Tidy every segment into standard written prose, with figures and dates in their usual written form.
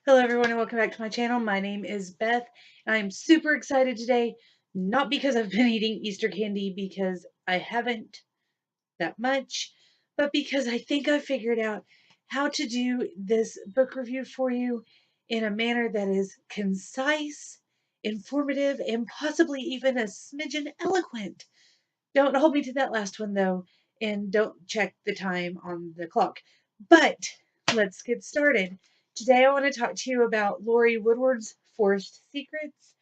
Hello everyone and welcome back to my channel. My name is Beth and I'm super excited today, not because I've been eating Easter candy because I haven't that much, but because I think I figured out how to do this book review for you in a manner that is concise, informative, and possibly even a smidgen eloquent. Don't hold me to that last one though, and don't check the time on the clock. But let's get started. Today I want to talk to you about Laurie Woodward's Forced Secrets.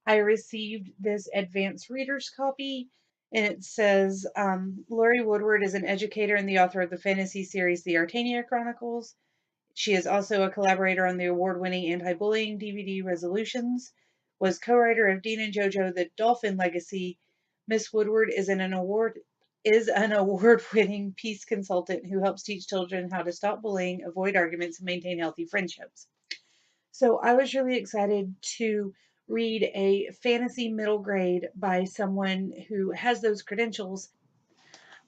I received this advanced reader's copy, and it says Laurie Woodward is an educator and the author of the fantasy series The Artania Chronicles. She is also a collaborator on the award-winning anti-bullying DVD Resolutions, was co-writer of Dean and JoJo The Dolphin Legacy. Miss Woodward is an award-winning peace consultant who helps teach children how to stop bullying, avoid arguments, and maintain healthy friendships. So I was really excited to read a fantasy middle grade by someone who has those credentials.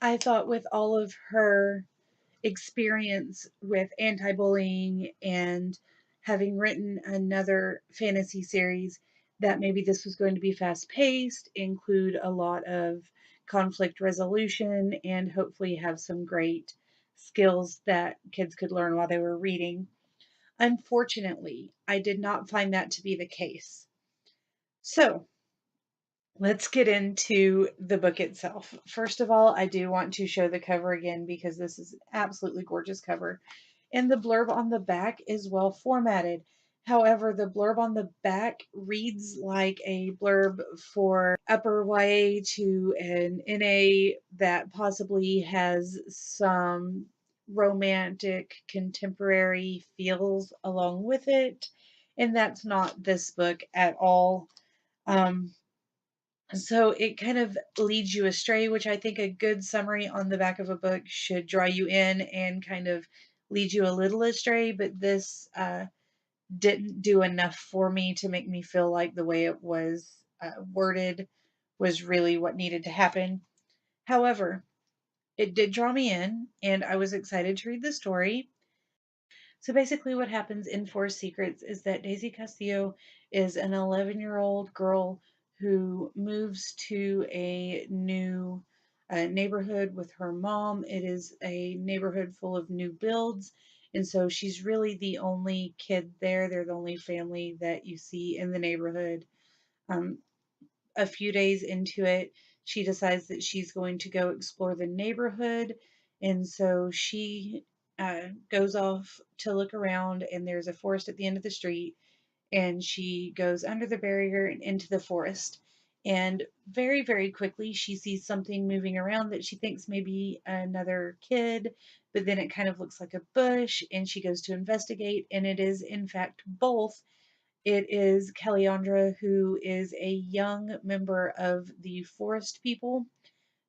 I thought with all of her experience with anti-bullying and having written another fantasy series that maybe this was going to be fast-paced, include a lot of conflict resolution, and hopefully have some great skills that kids could learn while they were reading. Unfortunately, I did not find that to be the case. So, let's get into the book itself. First of all, I do want to show the cover again because this is an absolutely gorgeous cover. And the blurb on the back is well formatted. However, the blurb on the back reads like a blurb for upper YA to an NA that possibly has some romantic contemporary feels along with it. And that's not this book at all. Um, so it kind of leads you astray, which I think a good summary on the back of a book should draw you in and kind of lead you a little astray, but this didn't do enough for me to make me feel like the way it was worded was really what needed to happen. However, it did draw me in, and I was excited to read the story. So basically, what happens in Four Secrets is that Daisy Castillo is an 11-year-old girl who moves to a new neighborhood with her mom. It is a neighborhood full of new builds, and so she's really the only kid there. They're the only family that you see in the neighborhood. Um, a few days into it, she decides that she's going to go explore the neighborhood. And so she goes off to look around, and there's a forest at the end of the street. And she goes under the barrier and into the forest. And very, very quickly, she sees something moving around that she thinks may be another kid, but then it kind of looks like a bush. And she goes to investigate, and it is, in fact, both. It is Caliandra, who is a young member of the forest people,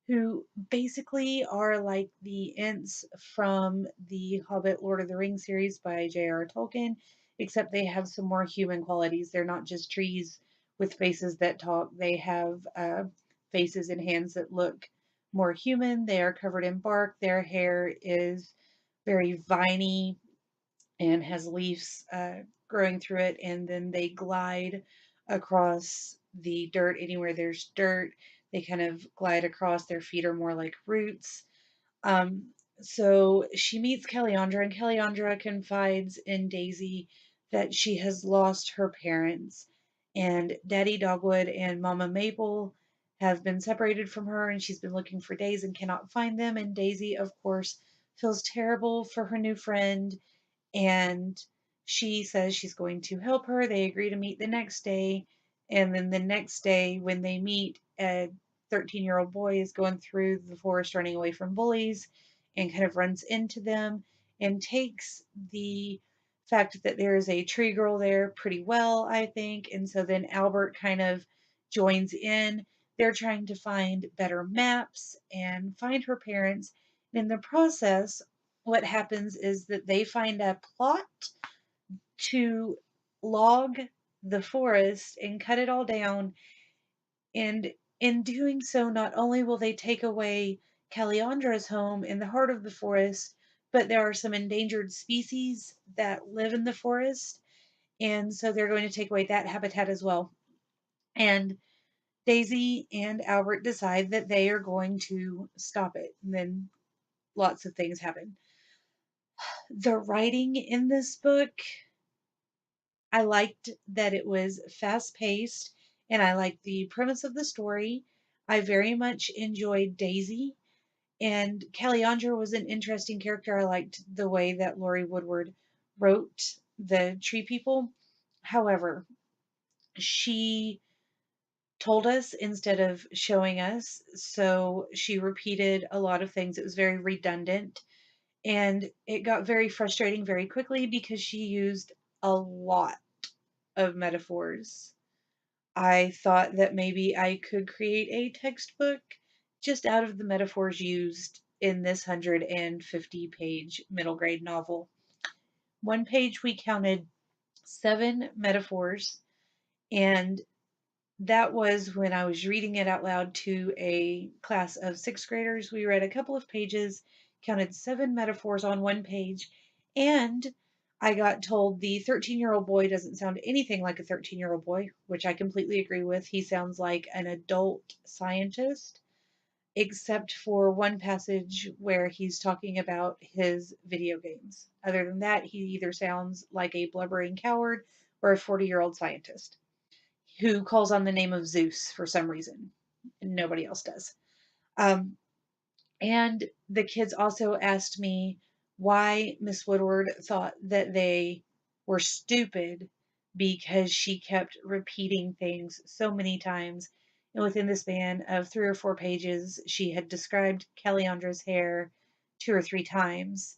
who basically are like the Ents from the Hobbit Lord of the Rings series by J.R. Tolkien, except they have some more human qualities. They're not just trees with faces that talk, they have faces and hands that look more human. They are covered in bark. Their hair is very viney and has leaves growing through it, and then they glide across the dirt anywhere there's dirt. They kind of glide across. Their feet are more like roots. Um, so she meets Caliandra, and Caliandra confides in Daisy that she has lost her parents, and Daddy Dogwood and Mama Maple have been separated from her, and she's been looking for days and cannot find them. And Daisy, of course, feels terrible for her new friend, and she says she's going to help her. They agree to meet the next day. And then the next day, when they meet, a 13-year-old boy is going through the forest running away from bullies and kind of runs into them and takes the fact that there is a tree girl there pretty well, I think. And so then Albert kind of joins in. They're trying to find better maps and find her parents. In the process, what happens is that they find a plot to log the forest and cut it all down. And in doing so, not only will they take away Caliandra's home in the heart of the forest, but there are some endangered species that live in the forest. and so they're going to take away that habitat as well. And Daisy and Albert decide that they are going to stop it. And then lots of things happen. The writing in this book, I liked that it was fast paced and I liked the premise of the story. I very much enjoyed Daisy, and Calliandra was an interesting character. I liked the way that Laurie Woodward wrote the tree people. However, she told us instead of showing us, so she repeated a lot of things. It was very redundant, and it got very frustrating very quickly because she used a lot of metaphors. I thought that maybe I could create a textbook just out of the metaphors used in this 150-page middle grade novel. One page we counted 7 metaphors, and that was when I was reading it out loud to a class of 6th graders. We read a couple of pages, counted 7 metaphors on one page, and I got told the 13-year-old boy doesn't sound anything like a 13-year-old boy, which I completely agree with. He sounds like an adult scientist, except for one passage where he's talking about his video games. Other than that, he either sounds like a blubbering coward or a 40-year-old scientist who calls on the name of Zeus for some reason. Nobody else does. Um, and the kids also asked me why Miss Woodward thought that they were stupid because she kept repeating things so many times. And within the span of 3 or 4 pages, she had described Calliandra's hair 2 or 3 times.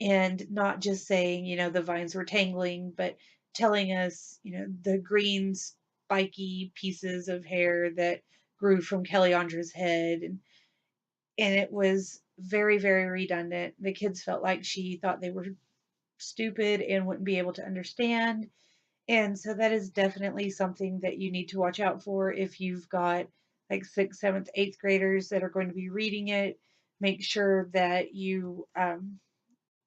And not just saying, the vines were tangling, but telling us, the green spiky pieces of hair that grew from Calliandra's head. And it was very, very redundant. The kids felt like she thought they were stupid and wouldn't be able to understand. And so that is definitely something that you need to watch out for if you've got like 6th, 7th, 8th graders that are going to be reading it. Make sure that you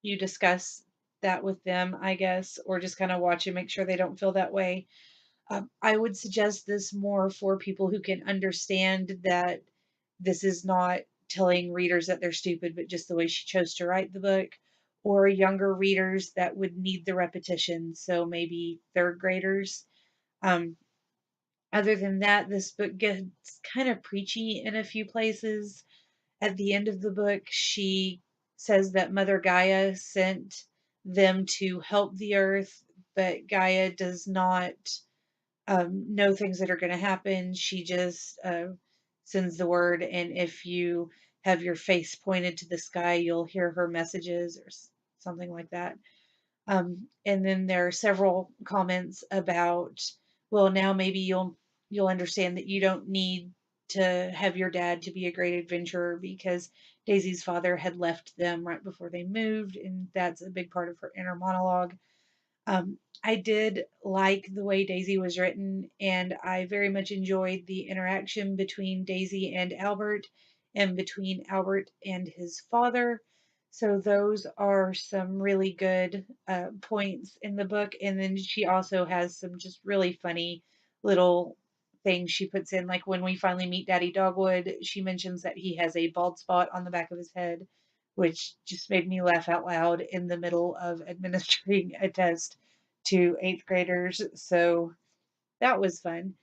discuss that with them, I guess, or just kind of watch and make sure they don't feel that way. I would suggest this more for people who can understand that this is not telling readers that they're stupid, but just the way she chose to write the book, or younger readers that would need the repetition, so maybe 3rd graders. Um, Other than that, this book gets kind of preachy in a few places. At the end of the book, she says that Mother Gaia sent them to help the earth, but Gaia does not know things that are going to happen. She just sends the word, and if you have your face pointed to the sky, you'll hear her messages or something like that. And then there are several comments about, well, now maybe you'll understand that you don't need to have your dad to be a great adventurer because Daisy's father had left them right before they moved, and that's a big part of her inner monologue. I did like the way Daisy was written, and I very much enjoyed the interaction between Daisy and Albert, and between Albert and his father. So, those are some really good points in the book. And then she also has some just really funny little things she puts in. Like when we finally meet Daddy Dogwood, she mentions that he has a bald spot on the back of his head, which just made me laugh out loud in the middle of administering a test to 8th graders. So that was fun.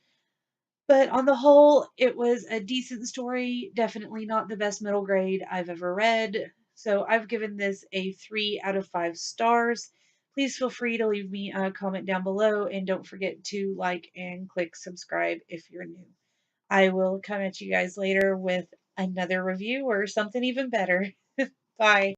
But on the whole, it was a decent story. Definitely not the best middle grade I've ever read. So I've given this a 3 out of 5 stars. Please feel free to leave me a comment down below, and don't forget to like and click subscribe if you're new. I will come at you guys later with another review or something even better. Bye.